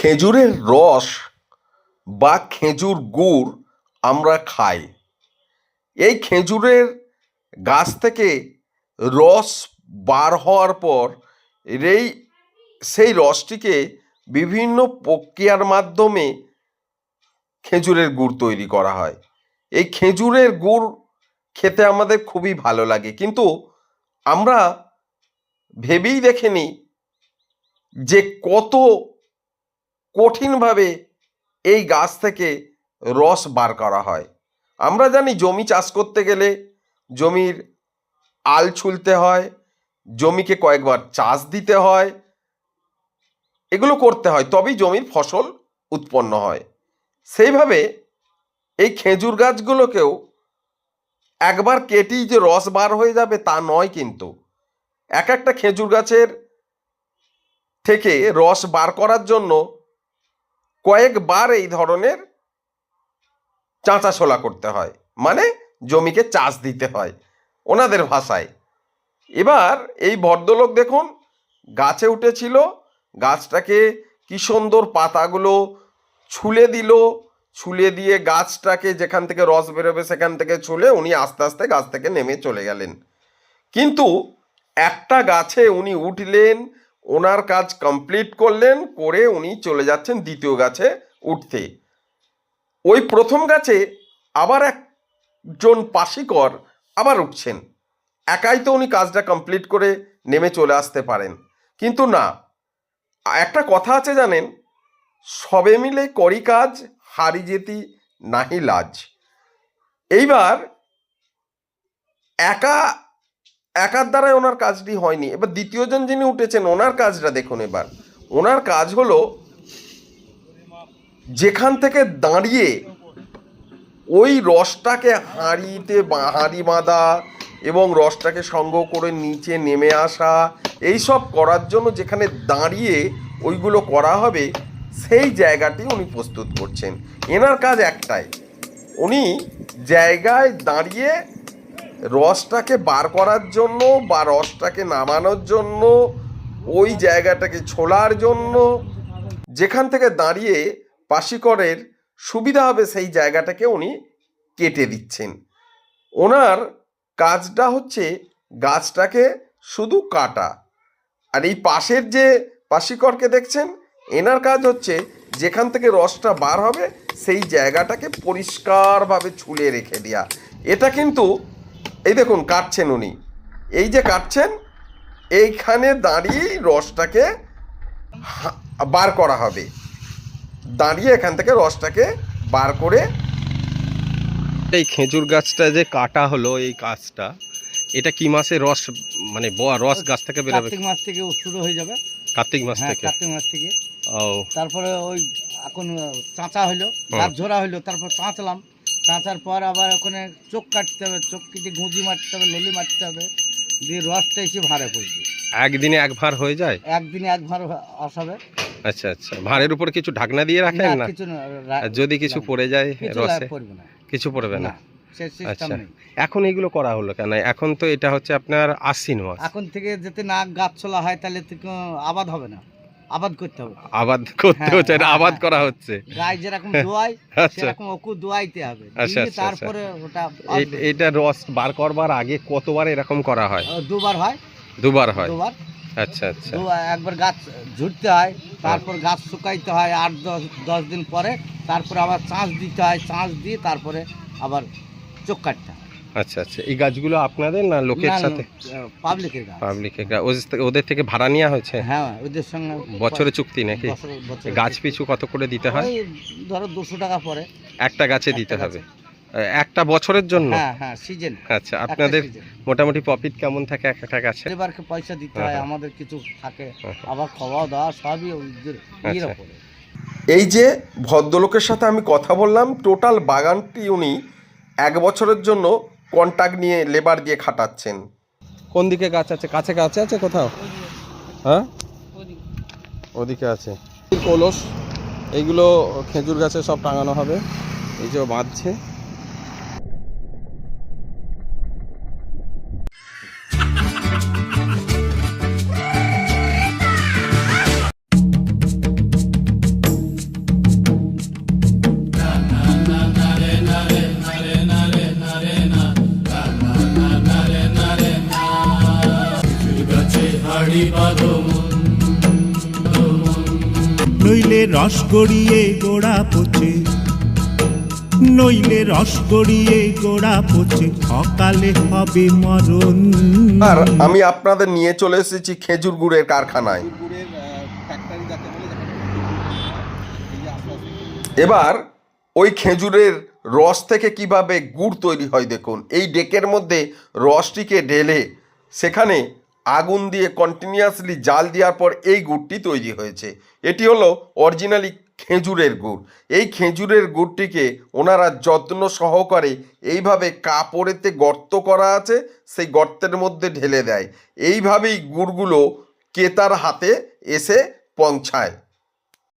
খেজুরের রস বা খেজুর গুড় আমরা খাই। এই খেজুরের গাছ থেকে রস বার হওয়ার পর সেই রসটিকে বিভিন্ন প্রক্রিয়ার মাধ্যমে খেজুরের গুড় তৈরি করা হয়। এই খেজুরের গুড় খেতে আমাদের খুবই ভালো লাগে, কিন্তু আমরা ভেবেই দেখিনি যে কত কঠিনভাবে এই গাছ থেকে রস বার করা হয়। আমরা জানি জমি চাষ করতে গেলে জমির আল ছুলতে হয়, জমিকে কয়েকবার চাষ দিতে হয়, এগুলো করতে হয়, তবেই জমির ফসল উৎপন্ন হয়। সেইভাবে এই খেজুর গাছগুলোকেও একবার কেটেই যে রস বার হয়ে যাবে তা নয়, কিন্তু এক একটা খেজুর গাছের থেকে রস বার করার জন্য কয়েকবার এই ধরনের চাঁচাছোলা করতে হয়, মানে জমিকে চাষ দিতে হয় ওনাদের ভাষায়। এবার এই ভদ্রলোক দেখুন গাছে উঠেছিল, গাছটাকে কি সুন্দর পাতাগুলো ছুলে দিল, ছুলে দিয়ে গাছটাকে যেখান থেকে রস বেরোবে সেখান থেকে ছুলে উনি আস্তে আস্তে গাছ থেকে নেমে চলে গেলেন। কিন্তু একটা গাছে উনি উঠলেন, ওনার কাজ কমপ্লিট করলেন, করে উনি চলে যাচ্ছেন দ্বিতীয় গাছে উঠতে। ওই প্রথম গাছে আবার একজন পাশিকর আবার উঠছেন, একাই তো উনি কাজটা কমপ্লিট করে নেমে চলে আসতে পারেন, কিন্তু না, একটা কথা আছে জানেন, সবে মিলে করি কাজ, হারি যেতি নাহি লাজ। এইবার একার দ্বারাই ওনার কাজটি হয়নি। এবার দ্বিতীয়জন যিনি উঠেছেন ওনার কাজটা দেখুন। এবার ওনার কাজ হলো যেখান থেকে দাঁড়িয়ে ওই রসটাকে হাঁড়ি বাঁধা এবং রসটাকে সংগ্রহ করে নিচে নেমে আসা, এইসব করার জন্য যেখানে দাঁড়িয়ে ওইগুলো করা হবে সেই জায়গাটি উনি প্রস্তুত করছেন। এনার কাজ একটাই, উনি জায়গায় দাঁড়িয়ে রসটাকে বার করার জন্য বা রসটাকে নামানোর জন্য, ওই জায়গাটাকে ছোলার জন্য, যেখান থেকে দাঁড়িয়ে পাশিকরের সুবিধা হবে সেই জায়গাটাকে উনি কেটে দিচ্ছেন। ওনার কাজটা হচ্ছে গাছটাকে শুধু কাটা। আর এই পাশের যে পাশিকরকে দেখছেন, এনার কাজ হচ্ছে যেখান থেকে রসটা বার হবে সেই জায়গাটাকে পরিষ্কারভাবে ছুলে রেখে দেওয়া। এটা কিন্তু এই দেখুন কাটছেন উনি, এই যে কাটছেন, এইখানে দাঁড়িয়েই রসটাকে বার করা হবে, দাঁড়িয়ে এখান থেকে রসটাকে বার করে। এই খেজুর গাছটা যে কাটা হলো, এই গাছটা এটা কি মাসে রস, মানে রস গাছ থেকে বেরোবে? কার্তিক মাস থেকে শুরু হয়ে যাবে। কার্তিক মাস থেকে? কার্তিক মাস থেকে। ও, তারপরে ওই এখন চাঁচা হলো, গাছ ঝোড়া হলো, তারপর চাঁচলাম, চাঁচার পর আবার ওখানে চোখ কাটতে হবে, চোখ কেটে গুঁজি মারতে হবে, ললি মারতে হবে, দিয়ে রসটা এসে ভাড়ে পড়বে। একদিনে এক ভার হয়ে যায়? একদিনে এক ভার আসাবে। আচ্ছা আচ্ছা, ভাড়ের উপর কিছু ঢাকনা দিয়ে রাখেন না? কিছু না, যদি কিছু পড়ে যায় রসে? পড়বে না, কিছু পড়বে না। আচ্ছা, এখন এগুলো করা হলো কেন? এখন তো এটা হচ্ছে আপনার আশ্বিন মাস, এখন থেকে যদি না গাছ চলা হয় তাহলে তো আবাদ হবে না, আবাদ করতে হবে। আবাদ করতে হচ্ছে, এটা আবাদ করা হচ্ছে। গাছ যেরকম দোয়াই সেরকম ওকে দোয়াইতে হবে। তারপরে ওটা এটা রস বার করবার আগে কতবার এরকম করা হয়? দুবার হয়। দুবার হয়? দুবার। আচ্ছা আচ্ছা, একবার গাছ ঝুড়তে হয়, তারপর গাছ শুকাইতে হয় 8-10 দিন পরে, তারপরে আবার চাষ দিতে হয়, চাষ দিয়ে তারপরে আবার চোখ কাটতে হয়। আচ্ছা আচ্ছা, এই গাছগুলো আপনাদের না লোকের সাথে? পাবলিকের গাছ। পাবলিকের গাছ, ওদের থেকে ভাড়া নেওয়া হয়েছে? হ্যাঁ, ওদের সঙ্গে বছরে চুক্তি নাকি? গাছ পিছু কত করে দিতে হয়? ধরো 200 টাকা পরে একটা গাছে দিতে হবে, একটা বছরের জন্য? হ্যাঁ, সিজন। আচ্ছা, আপনাদের মোটামুটি প্রফিট কেমন থাকে একটা গাছে? এবারকে পয়সা দিতে হয়, আমাদের কিছু থাকে, আবার খাওয়া দাওয়া সবই ওদের উপরে। এই যে ভদ্রলোকের সাথে আমি কথা বললাম, টোটাল বাগানটি উনি 1 বছরের জন্য কন্ট্রাক্ট নিয়ে লেবার দিয়ে খাটাচ্ছেন। কোন দিকে গাছ আছে? কাছে গাছে আছে কোথাও? হ্যাঁ, ওদিকে আছে। কলস, এইগুলো খেজুর গাছে সব টাঙানো হবে। এই যে বাঁধছে। নইলে রস গড়িয়ে গোড়া পচে, নইলে রস গড়িয়ে গোড়া পচে, অকালে হবে মরণ। আর আমি আপনাদের নিয়ে চলে এসেছি খেজুর গুড়ের কারখানায়। গুড়ের ফ্যাক্টরি যাকে বলে, এবার ওই খেজুরের রস থেকে কিভাবে গুড় তৈরি হয় দেখুন। এই ডেকের মধ্যে রসটিকে ঢেলে সেখানে আগুন দিয়ে কন্টিনিউয়াসলি জাল দেওয়ার পর এই গুড়টি তৈরি হয়েছে। এটি হলো অরিজিনালি খেজুরের গুড়। এই খেজুরের গুড়টিকে ওনারা যত্ন সহকারে এইভাবে কাপড়েতে গর্ত করা আছে, সেই গর্তের মধ্যে ঢেলে দেয়। এইভাবেই গুড়গুলো ক্রেতার হাতে এসে পৌঁছায়।